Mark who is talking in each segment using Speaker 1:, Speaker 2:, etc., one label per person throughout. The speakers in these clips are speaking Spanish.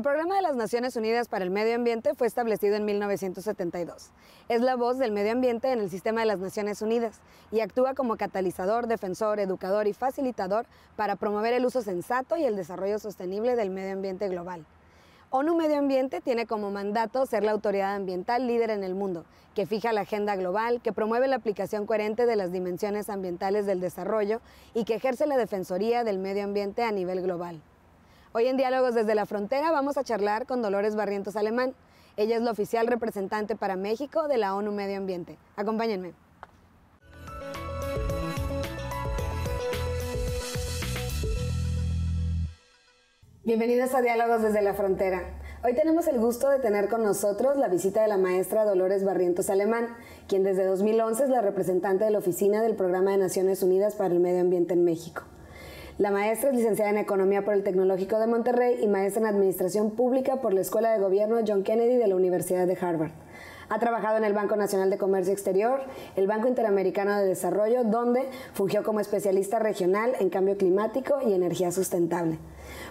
Speaker 1: El Programa de las Naciones Unidas para el Medio Ambiente fue establecido en 1972. Es la voz del medio ambiente en el sistema de las Naciones Unidas y actúa como catalizador, defensor, educador y facilitador para promover el uso sensato y el desarrollo sostenible del medio ambiente global. ONU Medio Ambiente tiene como mandato ser la autoridad ambiental líder en el mundo, que fija la agenda global, que promueve la aplicación coherente de las dimensiones ambientales del desarrollo y que ejerce la defensoría del medio ambiente a nivel global. Hoy en Diálogos desde la Frontera vamos a charlar con Dolores Barrientos Alemán. Ella es la oficial representante para México de la ONU Medio Ambiente. Acompáñenme. Bienvenidos a Diálogos desde la Frontera. Hoy tenemos el gusto de tener con nosotros la visita de la maestra Dolores Barrientos Alemán, quien desde 2011 es la representante de la Oficina del Programa de Naciones Unidas para el Medio Ambiente en México. La maestra es licenciada en Economía por el Tecnológico de Monterrey y maestra en Administración Pública por la Escuela de Gobierno John Kennedy de la Universidad de Harvard. Ha trabajado en el Banco Nacional de Comercio Exterior, el Banco Interamericano de Desarrollo, donde fungió como especialista regional en cambio climático y energía sustentable.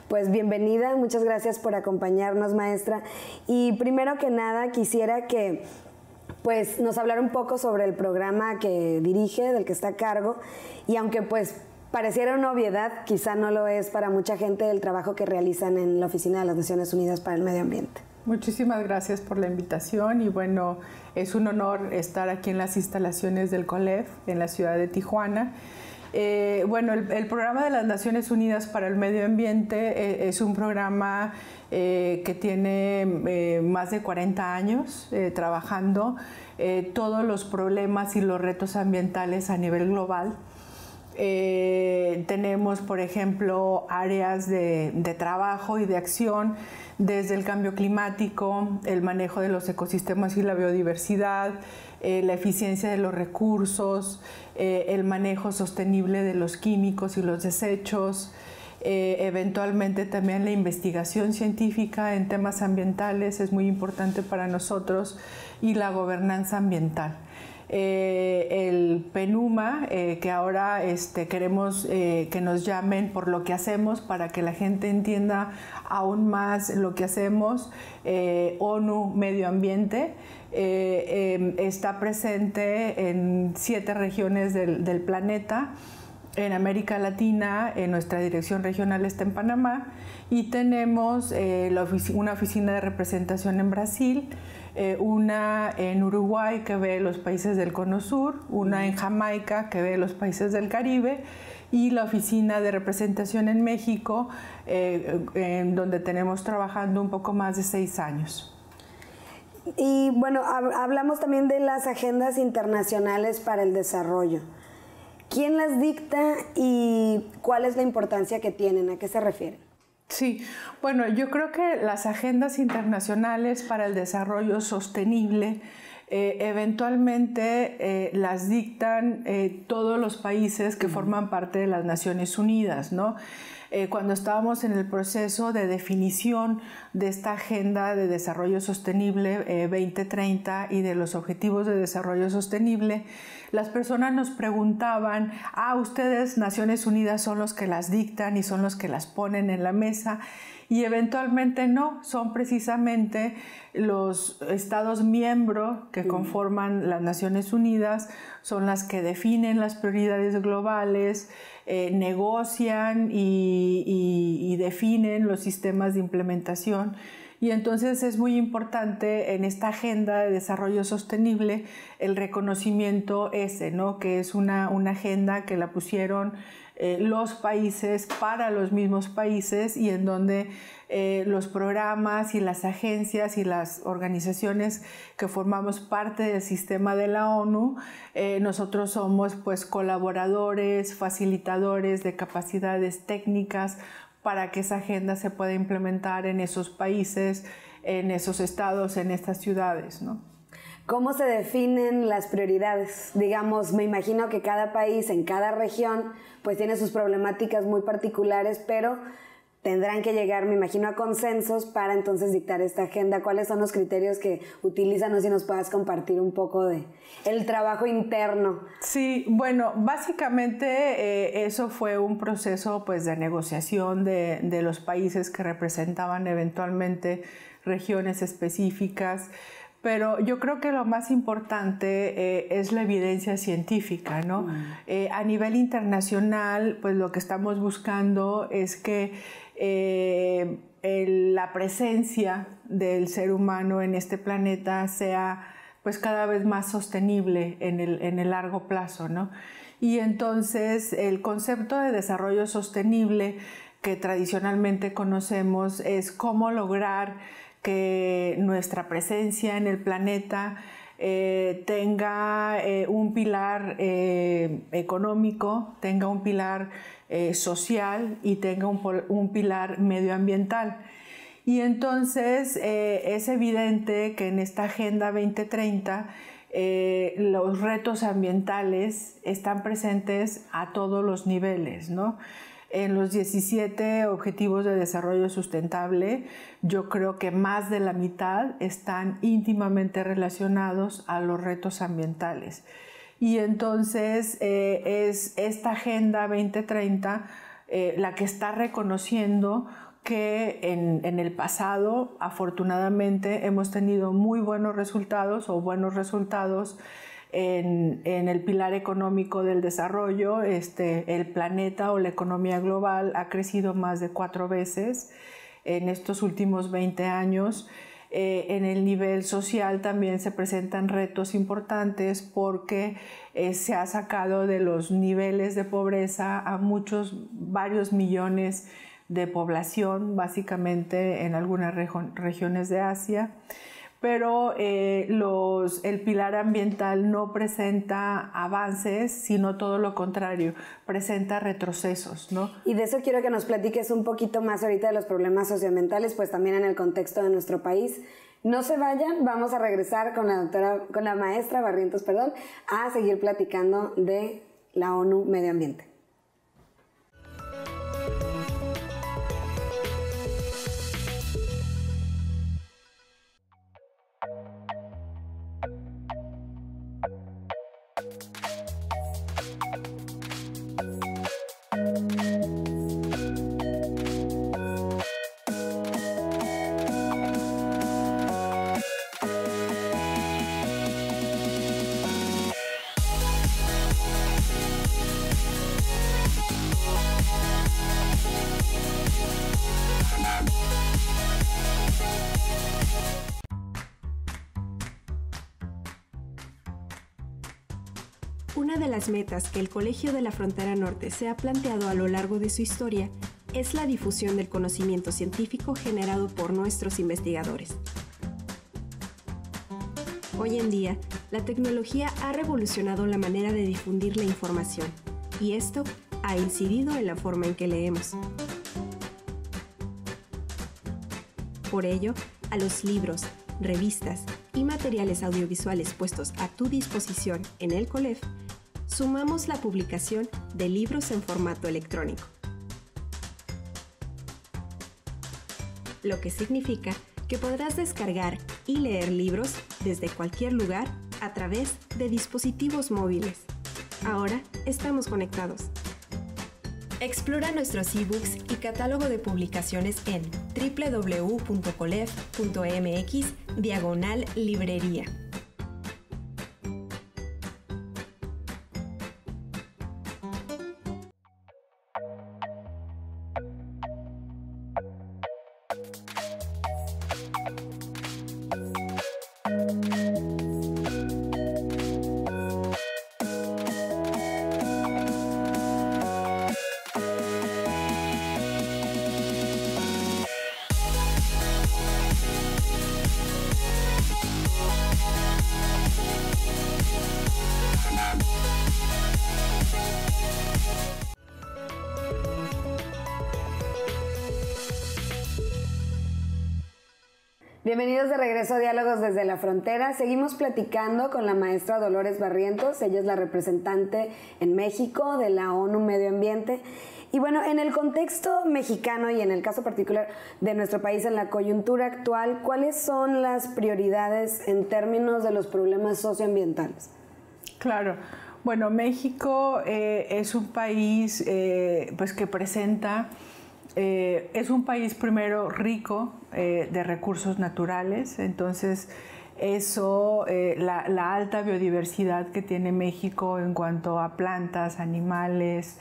Speaker 1: Pues bienvenida, muchas gracias por acompañarnos, maestra. Y primero que nada quisiera que nos hablara un poco sobre el programa que dirige, del que está a cargo, y aunque pareciera una obviedad, quizá no lo es para mucha gente el trabajo que realizan en la Oficina de las Naciones Unidas para el Medio Ambiente.
Speaker 2: Muchísimas gracias por la invitación y bueno, es un honor estar aquí en las instalaciones del COLEF en la ciudad de Tijuana. El Programa de las Naciones Unidas para el Medio Ambiente es un programa que tiene más de 40 años trabajando todos los problemas y los retos ambientales a nivel global. Tenemos, por ejemplo, áreas de trabajo y de acción desde el cambio climático, el manejo de los ecosistemas y la biodiversidad, la eficiencia de los recursos, el manejo sostenible de los químicos y los desechos, eventualmente también la investigación científica en temas ambientales es muy importante para nosotros, y la gobernanza ambiental. El PENUMA, que ahora queremos que nos llamen por lo que hacemos para que la gente entienda aún más lo que hacemos. ONU Medio Ambiente está presente en 7 regiones del planeta. En América Latina, nuestra dirección regional está en Panamá, y tenemos una oficina de representación en Brasil, una en Uruguay que ve los países del Cono Sur, una en Jamaica que ve los países del Caribe, y la oficina de representación en México, en donde tenemos trabajando un poco más de 6 años.
Speaker 1: Y bueno, hablamos también de las agendas internacionales para el desarrollo. ¿Quién las dicta y cuál es la importancia que tienen? ¿A qué se refieren?
Speaker 2: Sí, bueno, yo creo que las agendas internacionales para el desarrollo sostenible eventualmente las dictan todos los países que forman parte de las Naciones Unidas, ¿no? Cuando estábamos en el proceso de definición de esta Agenda de Desarrollo Sostenible 2030 y de los Objetivos de Desarrollo Sostenible, las personas nos preguntaban, ustedes, Naciones Unidas, son los que las dictan y son los que las ponen en la mesa, y eventualmente no, son precisamente los Estados miembros que conforman las Naciones Unidas, son las que definen las prioridades globales, negocian y definen los sistemas de implementación. Y entonces es muy importante en esta agenda de desarrollo sostenible el reconocimiento ese, ¿no? Que es una agenda que la pusieron los países para los mismos países, y en donde los programas y las agencias y las organizaciones que formamos parte del sistema de la ONU, nosotros somos colaboradores, facilitadores de capacidades técnicas para que esa agenda se pueda implementar en esos países, en esos estados, en estas ciudades, ¿no?
Speaker 1: ¿Cómo se definen las prioridades? Digamos, me imagino que cada país, en cada región, tiene sus problemáticas muy particulares, pero tendrán que llegar, me imagino, a consensos para entonces dictar esta agenda. ¿Cuáles son los criterios que utilizan? No sé si nos puedas compartir un poco de el trabajo interno.
Speaker 2: Sí, bueno, básicamente eso fue un proceso pues de negociación de los países que representaban eventualmente regiones específicas. Pero yo creo que lo más importante es la evidencia científica, ¿no? A nivel internacional, pues lo que estamos buscando es que la presencia del ser humano en este planeta sea pues cada vez más sostenible en el largo plazo, ¿no? Y entonces el concepto de desarrollo sostenible que tradicionalmente conocemos es cómo lograr que nuestra presencia en el planeta tenga un pilar económico, tenga un pilar social y tenga un pilar medioambiental. Y entonces es evidente que en esta Agenda 2030 los retos ambientales están presentes a todos los niveles, ¿no? En los 17 Objetivos de Desarrollo Sustentable, yo creo que más de la mitad están íntimamente relacionados a los retos ambientales. Y entonces es esta Agenda 2030 la que está reconociendo que en el pasado, afortunadamente, hemos tenido muy buenos resultados en el pilar económico del desarrollo. El planeta o la economía global ha crecido más de 4 veces en estos últimos 20 años. En el nivel social también se presentan retos importantes porque se ha sacado de los niveles de pobreza a varios millones de población, básicamente en algunas regiones de Asia. Pero el pilar ambiental no presenta avances, sino todo lo contrario, presenta retrocesos, ¿no?
Speaker 1: Y de eso quiero que nos platiques un poquito más ahorita de los problemas socioambientales, pues también en el contexto de nuestro país. No se vayan, vamos a regresar con la maestra Barrientos, a seguir platicando de la ONU Medio Ambiente.
Speaker 3: Una de las metas que el Colegio de la Frontera Norte se ha planteado a lo largo de su historia es la difusión del conocimiento científico generado por nuestros investigadores. Hoy en día, la tecnología ha revolucionado la manera de difundir la información, y esto ha incidido en la forma en que leemos. Por ello, a los libros, revistas y materiales audiovisuales puestos a tu disposición en el COLEF, sumamos la publicación de libros en formato electrónico, lo que significa que podrás descargar y leer libros desde cualquier lugar a través de dispositivos móviles. Ahora estamos conectados. Explora nuestros ebooks y catálogo de publicaciones en www.colef.mx/librería.
Speaker 1: Bienvenidos de regreso a Diálogos desde la Frontera. Seguimos platicando con la maestra Dolores Barrientos. Ella es la representante en México de la ONU Medio Ambiente. Y bueno, en el contexto mexicano y en el caso particular de nuestro país, en la coyuntura actual, ¿cuáles son las prioridades en términos de los problemas socioambientales?
Speaker 2: Claro. Bueno, México es un país pues que presenta, es un país primero rico de recursos naturales, entonces eso, la alta biodiversidad que tiene México en cuanto a plantas, animales,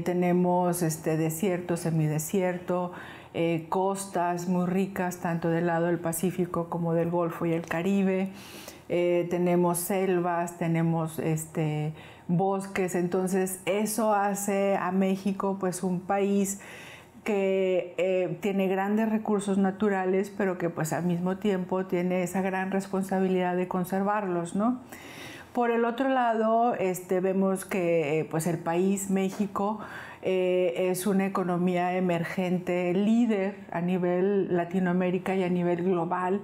Speaker 2: tenemos desierto, semidesierto, costas muy ricas tanto del lado del Pacífico como del Golfo y el Caribe. Tenemos selvas, tenemos bosques, entonces eso hace a México pues un país que tiene grandes recursos naturales, pero que pues al mismo tiempo tiene esa gran responsabilidad de conservarlos, ¿no? Por el otro lado, vemos que pues el país, México, es una economía emergente líder a nivel Latinoamérica y a nivel global.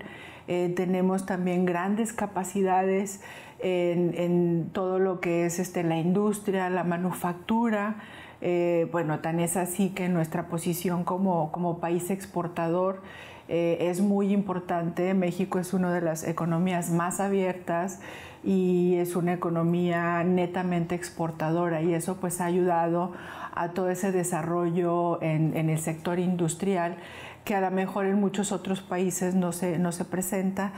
Speaker 2: Tenemos también grandes capacidades en todo lo que es la industria, la manufactura. Bueno, tan es así que nuestra posición como país exportador es muy importante. México es una de las economías más abiertas y es una economía netamente exportadora, y eso pues ha ayudado a todo ese desarrollo en el sector industrial que a lo mejor en muchos otros países no se presenta.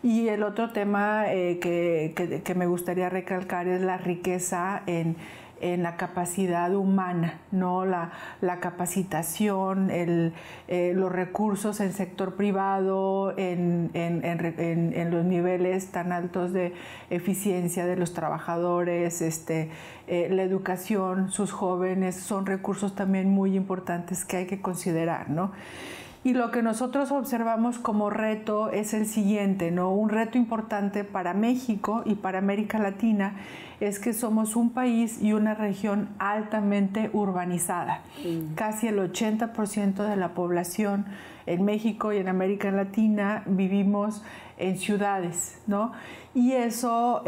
Speaker 2: Y el otro tema que me gustaría recalcar es la riqueza en la capacidad humana, ¿no? La capacitación, los recursos en sector privado, en los niveles tan altos de eficiencia de los trabajadores, la educación, sus jóvenes, son recursos también muy importantes que hay que considerar, ¿no? Y lo que nosotros observamos como reto es el siguiente, ¿no? Un reto importante para México y para América Latina es que somos un país y una región altamente urbanizada. Casi el 80% de la población en México y en América Latina vivimos en ciudades, ¿no? Y eso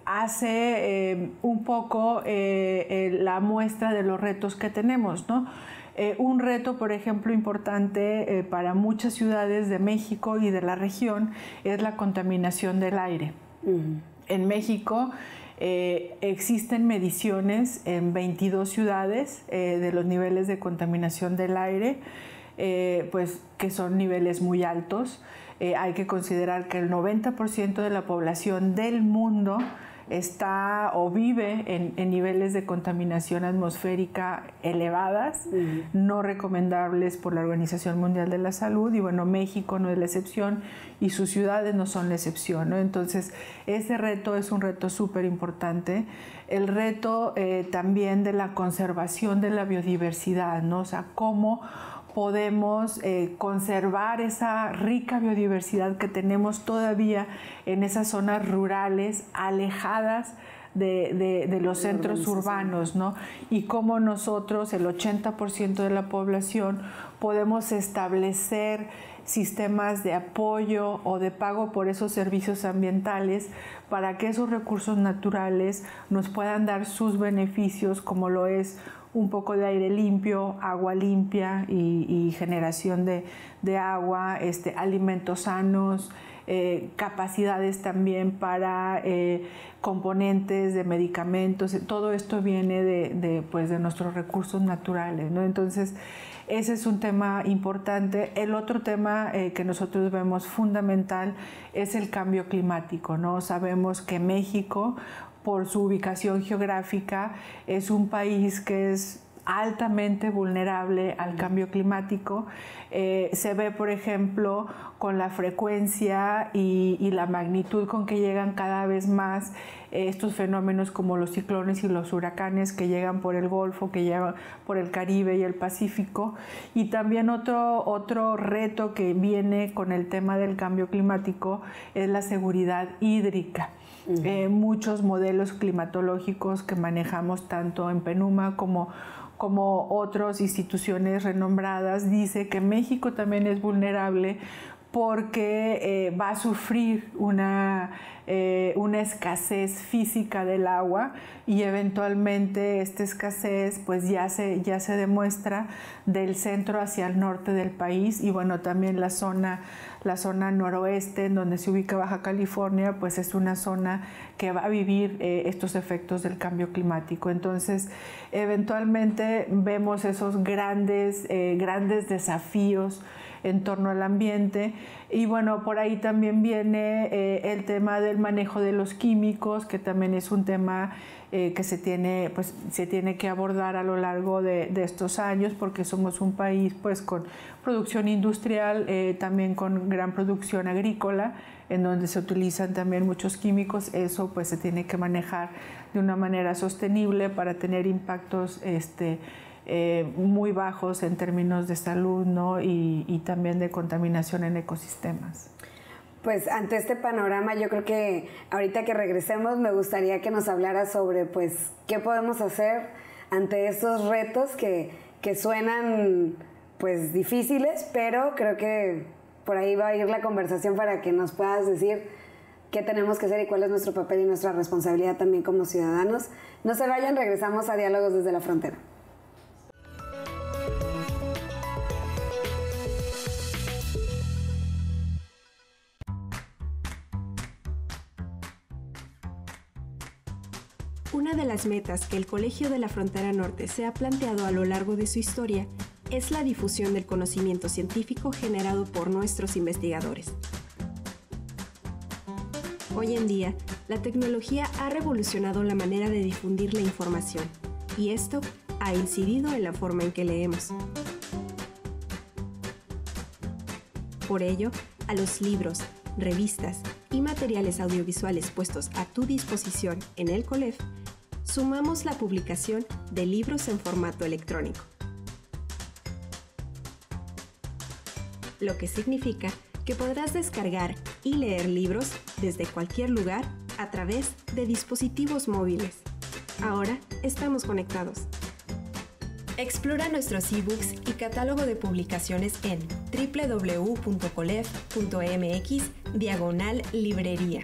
Speaker 2: hace un poco la muestra de los retos que tenemos, ¿no? Un reto, por ejemplo, importante para muchas ciudades de México y de la región es la contaminación del aire. En México existen mediciones en 22 ciudades de los niveles de contaminación del aire, pues que son niveles muy altos. Hay que considerar que el 90% de la población del mundo está o vive en niveles de contaminación atmosférica elevadas, no recomendables por la Organización Mundial de la Salud, y bueno, México no es la excepción y sus ciudades no son la excepción, ¿no? Entonces, ese reto es un reto súper importante. El reto también de la conservación de la biodiversidad, ¿no? O sea, cómo podemos conservar esa rica biodiversidad que tenemos todavía en esas zonas rurales alejadas de los centros urbanos, ¿no? Y cómo nosotros, el 80% de la población, podemos establecer sistemas de apoyo o de pago por esos servicios ambientales para que esos recursos naturales nos puedan dar sus beneficios, como lo es un poco de aire limpio, agua limpia y generación de agua, alimentos sanos, capacidades también para componentes de medicamentos. Todo esto viene de nuestros recursos naturales, ¿no? Entonces, ese es un tema importante. El otro tema que nosotros vemos fundamental es el cambio climático, ¿no? Sabemos que México, por su ubicación geográfica, es un país que es altamente vulnerable al cambio climático. Se ve, por ejemplo, con la frecuencia y la magnitud con que llegan cada vez más estos fenómenos como los ciclones y los huracanes que llegan por el Golfo, que llegan por el Caribe y el Pacífico. Y también otro reto que viene con el tema del cambio climático es la seguridad hídrica. Muchos modelos climatológicos que manejamos tanto en PENUMA como otras instituciones renombradas dice que México también es vulnerable porque va a sufrir una escasez física del agua y eventualmente esta escasez pues ya se demuestra del centro hacia el norte del país y bueno, también la zona noroeste en donde se ubica Baja California pues es una zona que va a vivir estos efectos del cambio climático. Entonces eventualmente vemos esos grandes desafíos en torno al ambiente y bueno, por ahí también viene el tema del manejo de los químicos, que también es un tema que se tiene que abordar a lo largo de estos años, porque somos un país pues con producción industrial, también con gran producción agrícola, en donde se utilizan también muchos químicos. Eso pues se tiene que manejar de una manera sostenible para tener impactos muy bajos en términos de salud, ¿no? y también de contaminación en ecosistemas.
Speaker 1: Pues ante este panorama yo creo que ahorita que regresemos me gustaría que nos hablara sobre pues qué podemos hacer ante estos retos que suenan pues difíciles, pero creo que por ahí va a ir la conversación para que nos puedas decir qué tenemos que hacer y cuál es nuestro papel y nuestra responsabilidad también como ciudadanos. No se vayan, regresamos a Diálogos desde la Frontera.
Speaker 3: Una de las metas que el Colegio de la Frontera Norte se ha planteado a lo largo de su historia es la difusión del conocimiento científico generado por nuestros investigadores. Hoy en día, la tecnología ha revolucionado la manera de difundir la información, y esto ha incidido en la forma en que leemos. Por ello, a los libros, revistas y materiales audiovisuales puestos a tu disposición en el COLEF, sumamos la publicación de libros en formato electrónico, lo que significa que podrás descargar y leer libros desde cualquier lugar a través de dispositivos móviles. Ahora estamos conectados. Explora nuestros ebooks y catálogo de publicaciones en www.colef.mx/librería.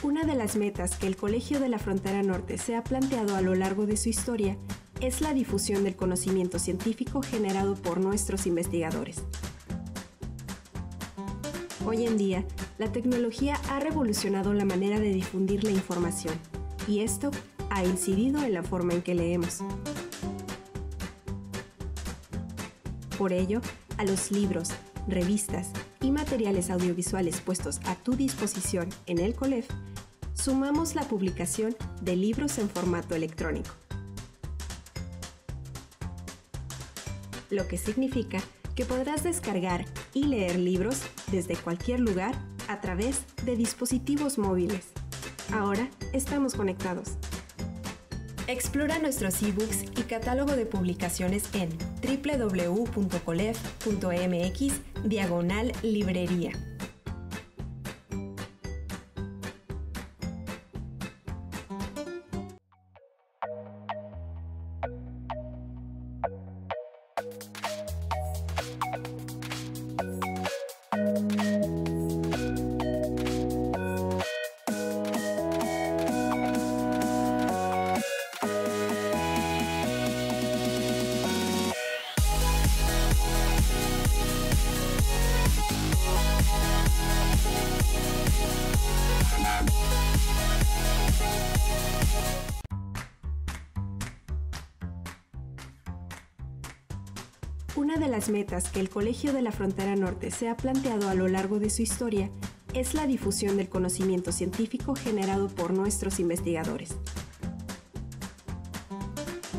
Speaker 3: Una de las metas que el Colegio de la Frontera Norte se ha planteado a lo largo de su historia es la difusión del conocimiento científico generado por nuestros investigadores. Hoy en día, la tecnología ha revolucionado la manera de difundir la información, y esto ha incidido en la forma en que leemos. Por ello, a los libros, revistas y materiales audiovisuales puestos a tu disposición en el COLEF, sumamos la publicación de libros en formato electrónico, lo que significa que podrás descargar y leer libros desde cualquier lugar a través de dispositivos móviles. Ahora estamos conectados. Explora nuestros ebooks y catálogo de publicaciones en www.colef.mx/librería. Una de las metas que el Colegio de la Frontera Norte se ha planteado a lo largo de su historia es la difusión del conocimiento científico generado por nuestros investigadores.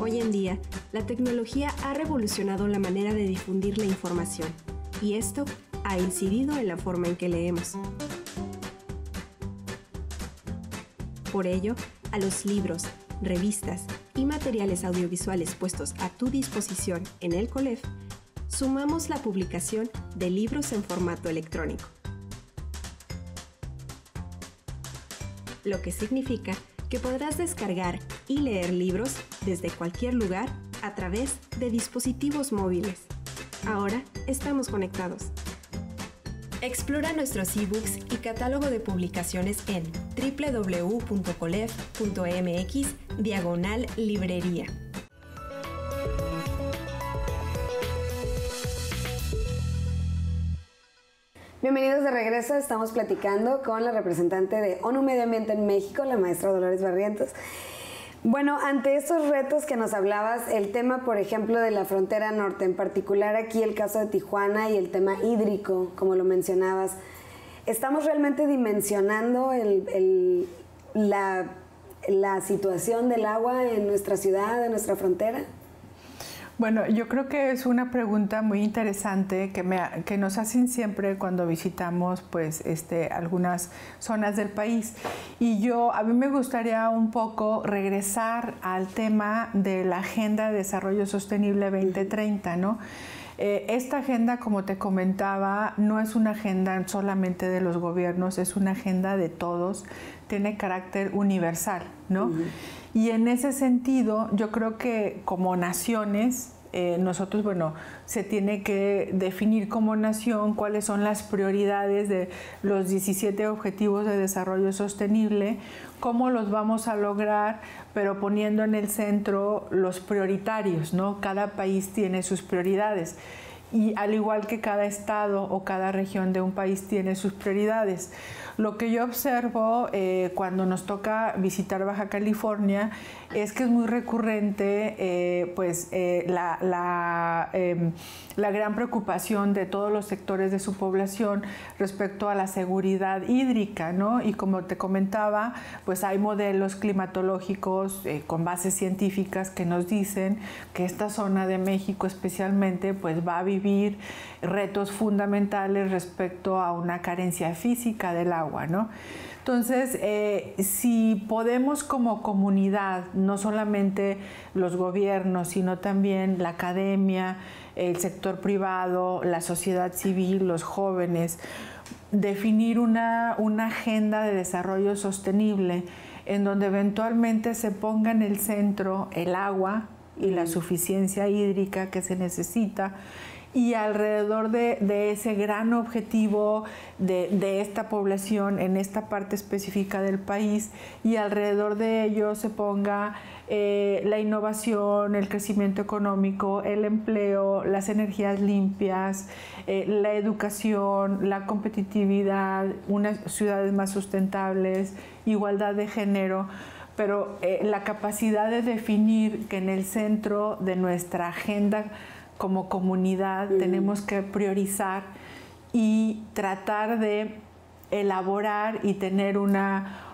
Speaker 3: Hoy en día, la tecnología ha revolucionado la manera de difundir la información, y esto ha incidido en la forma en que leemos. Por ello, a los libros, revistas y materiales audiovisuales puestos a tu disposición en el COLEF, sumamos la publicación de libros en formato electrónico. Lo que significa que podrás descargar y leer libros desde cualquier lugar a través de dispositivos móviles. Ahora estamos conectados. Explora nuestros ebooks y catálogo de publicaciones en www.colef.mx/librería.
Speaker 1: Bienvenidos de regreso, estamos platicando con la representante de ONU Medio Ambiente en México, la maestra Dolores Barrientos. Bueno, ante estos retos que nos hablabas, el tema, por ejemplo, de la frontera norte, en particular aquí el caso de Tijuana y el tema hídrico, como lo mencionabas, ¿estamos realmente dimensionando la situación del agua en nuestra ciudad, en nuestra frontera?
Speaker 2: Bueno, yo creo que es una pregunta muy interesante que nos hacen siempre cuando visitamos pues, algunas zonas del país. Y a mí me gustaría un poco regresar al tema de la Agenda de Desarrollo Sostenible 2030, ¿no? Esta agenda, como te comentaba, no es una agenda solamente de los gobiernos, es una agenda de todos, tiene carácter universal, ¿no? Y en ese sentido, yo creo que como naciones, nosotros, bueno, se tiene que definir como nación cuáles son las prioridades de los 17 Objetivos de Desarrollo Sostenible, cómo los vamos a lograr, pero poniendo en el centro los prioritarios, ¿no? Cada país tiene sus prioridades. Y al igual que cada estado o cada región de un país tiene sus prioridades. Lo que yo observo cuando nos toca visitar Baja California es que es muy recurrente la gran preocupación de todos los sectores de su población respecto a la seguridad hídrica, ¿no? Y como te comentaba, pues hay modelos climatológicos con bases científicas que nos dicen que esta zona de México especialmente pues va a vivir retos fundamentales respecto a una carencia física del agua, ¿no? Entonces, si podemos como comunidad, no solamente los gobiernos, sino también la academia, el sector privado, la sociedad civil, los jóvenes, definir una agenda de desarrollo sostenible en donde eventualmente se ponga en el centro el agua y la suficiencia hídrica que se necesita, y alrededor de ese gran objetivo de esta población en esta parte específica del país, y alrededor de ello se ponga la innovación, el crecimiento económico, el empleo, las energías limpias, la educación, la competitividad, unas ciudades más sustentables, igualdad de género, pero la capacidad de definir que en el centro de nuestra agenda como comunidad tenemos que priorizar y tratar de elaborar y tener una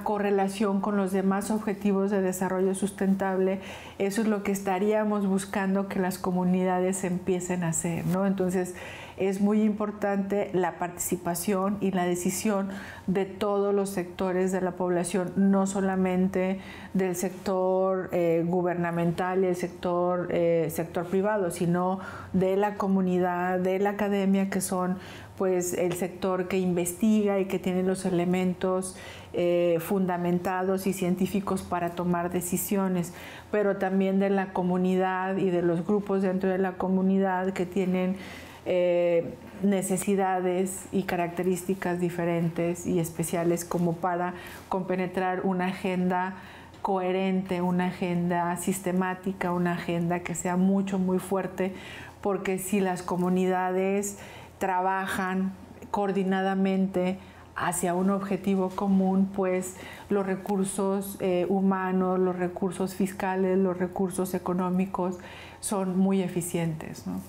Speaker 2: correlación con los demás objetivos de desarrollo sustentable. Eso es lo que estaríamos buscando que las comunidades empiecen a hacer, ¿no? Entonces, es muy importante la participación y la decisión de todos los sectores de la población, no solamente del sector gubernamental y el sector privado, sino de la comunidad, de la academia, que son pues el sector que investiga y que tiene los elementos fundamentados y científicos para tomar decisiones, pero también de la comunidad y de los grupos dentro de la comunidad que tienen necesidades y características diferentes y especiales como para compenetrar una agenda coherente, una agenda sistemática, una agenda que sea muy fuerte, porque si las comunidades trabajan coordinadamente hacia un objetivo común, pues los recursos humanos, los recursos fiscales, los recursos económicos son muy eficientes, ¿no?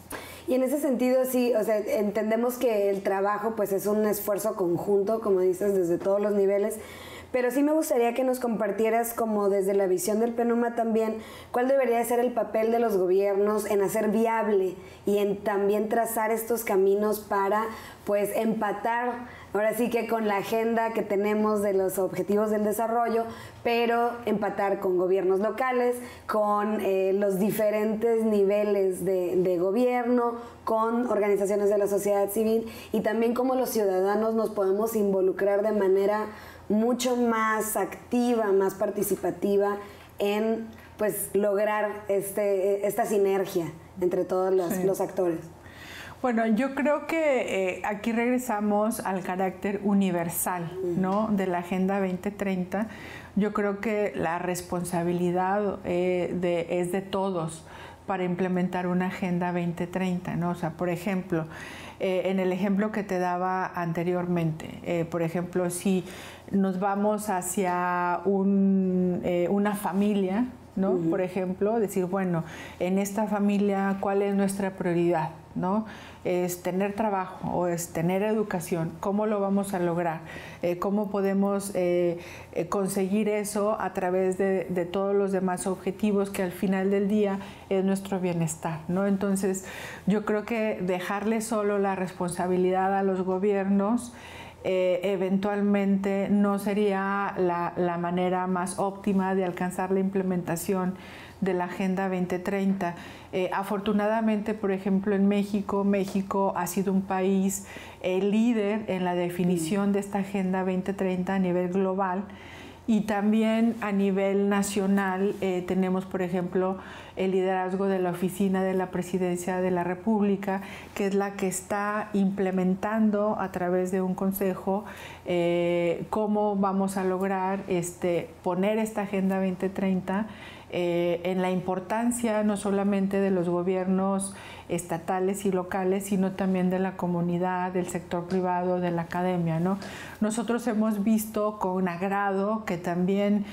Speaker 1: Y en ese sentido, sí, o sea, entendemos que el trabajo pues es un esfuerzo conjunto, como dices, desde todos los niveles, pero sí me gustaría que nos compartieras como desde la visión del PENUMA también, cuál debería ser el papel de los gobiernos en hacer viable y en también trazar estos caminos para pues empatar, ahora sí que con la agenda que tenemos de los objetivos del desarrollo, pero empatar con gobiernos locales, con los diferentes niveles de gobierno, con organizaciones de la sociedad civil y también cómo los ciudadanos nos podemos involucrar de manera mucho más activa, más participativa en pues lograr esta sinergia entre todos los actores.
Speaker 2: Bueno, yo creo que aquí regresamos al carácter universal, ¿no?, de la Agenda 2030. Yo creo que la responsabilidad es de todos para implementar una Agenda 2030, ¿no? O sea, por ejemplo, en el ejemplo que te daba anteriormente, por ejemplo, si nos vamos hacia una familia, ¿no? Por ejemplo, decir, bueno, en esta familia, ¿cuál es nuestra prioridad? ¿No? ¿Es tener trabajo o es tener educación? ¿Cómo lo vamos a lograr? ¿Cómo podemos conseguir eso a través de todos los demás objetivos que al final del día es nuestro bienestar, ¿no? Entonces, yo creo que dejarle solo la responsabilidad a los gobiernos eventualmente no sería la manera más óptima de alcanzar la implementación de la Agenda 2030. Afortunadamente, por ejemplo, en México ha sido un país líder en la definición de esta Agenda 2030 a nivel global y también a nivel nacional tenemos, por ejemplo, el liderazgo de la Oficina de la Presidencia de la República, que es la que está implementando a través de un consejo cómo vamos a lograr poner esta Agenda 2030 en la importancia no solamente de los gobiernos estatales y locales, sino también de la comunidad, del sector privado, de la academia, ¿no? Nosotros hemos visto con agrado que también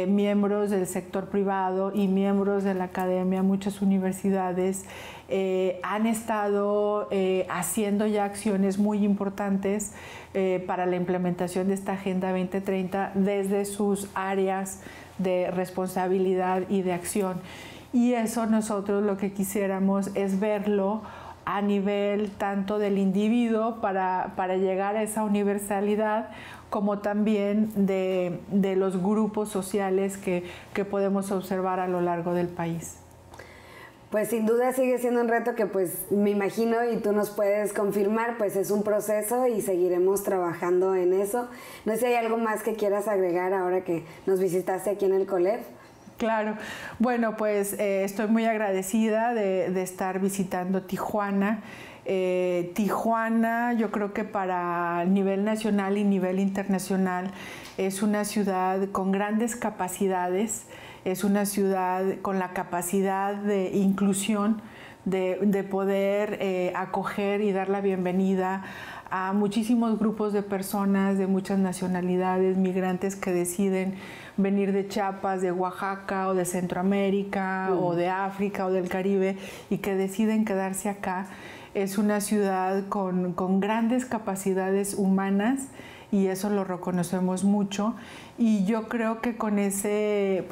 Speaker 2: miembros del sector privado y miembros de la academia, muchas universidades, han estado haciendo ya acciones muy importantes para la implementación de esta Agenda 2030 desde sus áreas de responsabilidad y de acción. Y eso nosotros lo que quisiéramos es verlo a nivel tanto del individuo para llegar a esa universalidad, como también de los grupos sociales que podemos observar a lo largo del país.
Speaker 1: Pues sin duda sigue siendo un reto que pues me imagino y tú nos puedes confirmar, pues es un proceso y seguiremos trabajando en eso. No sé si hay algo más que quieras agregar ahora que nos visitaste aquí en el COLEF.
Speaker 2: Claro, bueno, pues estoy muy agradecida de estar visitando Tijuana. Tijuana, yo creo que para nivel nacional y nivel internacional es una ciudad con grandes capacidades, es una ciudad con la capacidad de inclusión, de poder acoger y dar la bienvenida a muchísimos grupos de personas de muchas nacionalidades, migrantes que deciden venir de Chiapas, de Oaxaca o de Centroamérica o de África o del Caribe y que deciden quedarse acá. Es una ciudad con grandes capacidades humanas y eso lo reconocemos mucho. Y yo creo que con ese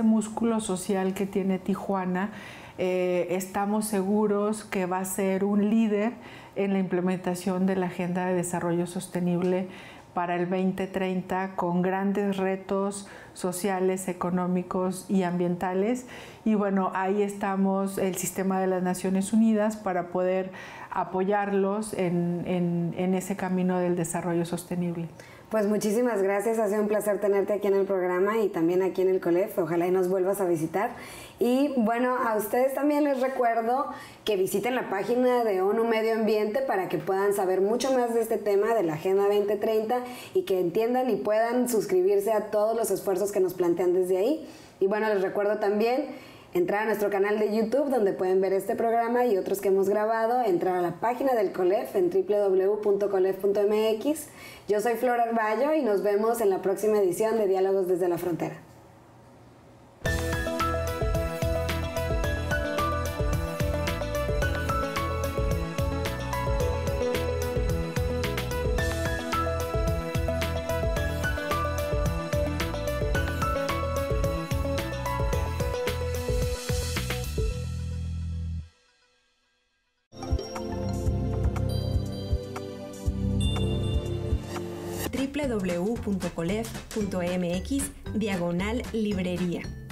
Speaker 2: músculo social que tiene Tijuana, estamos seguros que va a ser un líder en la implementación de la Agenda de Desarrollo Sostenible para el 2030 con grandes retos sociales, económicos y ambientales. Y bueno, ahí estamos el Sistema de las Naciones Unidas para poder apoyarlos en ese camino del desarrollo sostenible.
Speaker 1: Pues muchísimas gracias, ha sido un placer tenerte aquí en el programa y también aquí en el COLEF, ojalá y nos vuelvas a visitar. Y bueno, a ustedes también les recuerdo que visiten la página de ONU Medio Ambiente para que puedan saber mucho más de este tema de la Agenda 2030 y que entiendan y puedan suscribirse a todos los esfuerzos que nos plantean desde ahí. Y bueno, les recuerdo también entrar a nuestro canal de YouTube donde pueden ver este programa y otros que hemos grabado, entrar a la página del COLEF en www.colef.mx. Yo soy Flor Arballo y nos vemos en la próxima edición de Diálogos desde la Frontera.
Speaker 3: www.colef.mx/librería.